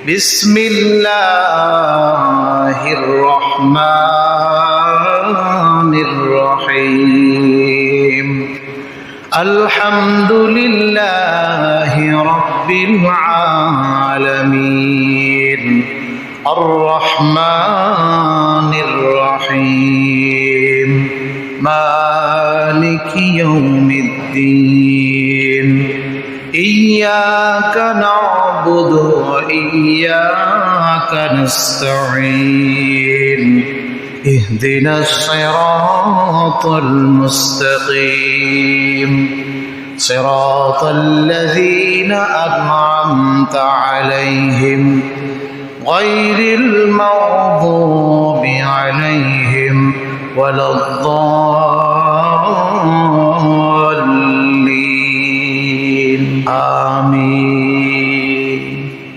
بسم الله الرحمن الرحيم الحمد لله رب العالمين الرحمن الرحيم مالك يوم الدين إياك نعبد وإياك نستعين اهدنا الصراط المستقيم صراط الذين أنعمت عليهم غير المغضوب عليهم ولا الضالين آمين